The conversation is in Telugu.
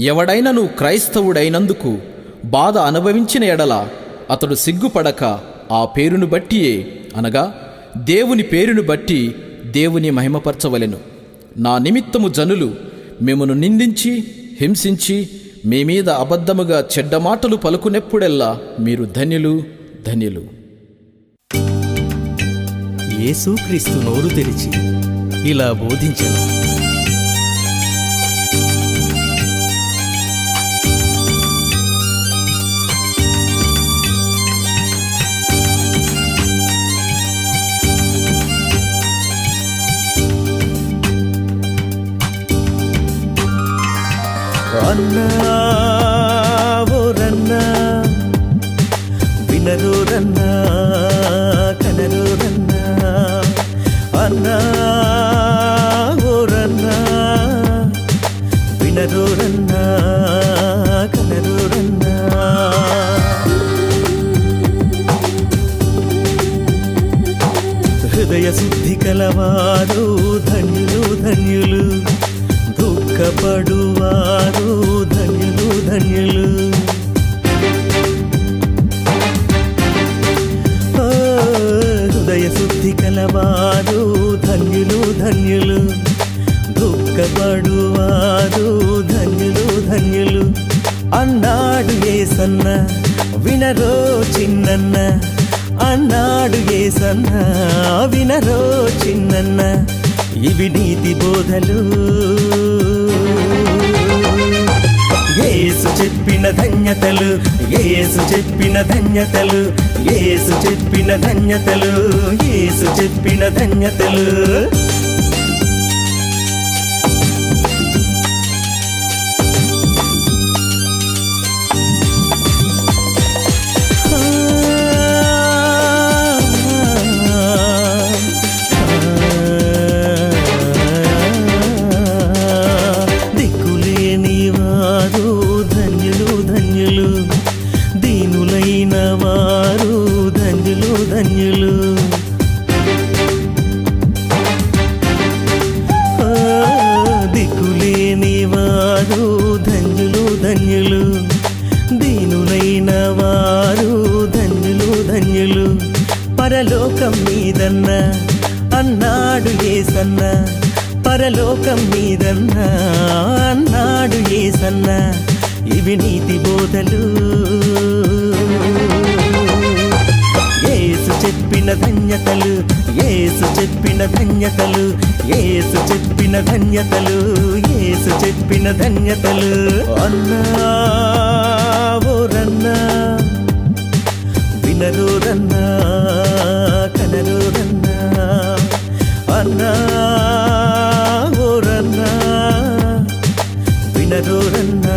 ఎవడైనను క్రైస్తవుడైనందుకు బాధ అనుభవించిన ఎడల అతడు సిగ్గుపడక ఆ పేరును బట్టియే, అనగా దేవుని పేరును బట్టి దేవుని మహిమపరచవలెను. నా నిమిత్తము జనులు మిమ్మును నిందించి హింసించి మీ మీద అబద్ధముగా చెడ్డ మాటలు పలుకునెప్పుడెల్లా మీరు ధన్యులు ధన్యులు. యేసుక్రీస్తు నోరు తెరిచి ఇలా బోధించెను. అన్నా ఓ రన్నా, వినరు రన్నా, కనరు రన్నా. అన్నా ఓ రన్నా, వినరు రన్నా, కనరు రన్నా. హృదయ శుద్ధి కలవారు ధన్యులు ధన్యులు, దుఃఖపడువారు ధన్యులు ధన్యులు. హృదయ శుద్ధి కలవారు ధన్యులు ధన్యులు, దుఃఖపడువారు ధన్యులు ధన్యులు. అన్నాడు యేసన్న వినరో చిన్నన్న, అన్నాడు యేసన్న వినరో చిన్నన్న. ఇవి నీతి బోధలు, యేసు చెప్పిన ధన్యతలు, యేసు చెప్పిన ధన్యతలు, యేసు చెప్పిన ధన్యతలు, యేసు చెప్పిన ధన్యతలు. ధన్యులు దిక్కులేని వారు ధన్యులు ధన్యులు, దీనులైన వారు ధన్యులు ధన్యులు. పరలోకం మీదన్న అన్నాడు యేసన్న, పరలోకం మీదన్న అన్నాడు యేసన్న. ఇవి నీతి బోధలు, యేసు చెప్పిన ధన్యతలు, యేసు చెప్పిన ధన్యతలు, యేసు చెప్పిన ధన్యతలు, యేసు చెప్పిన ధన్యతలు. అన్నా ఓ రన్నా, వినరు రన్నా, కనరు రన్నా. అన్నా ఓ రన్నా, వినరు రన్నా,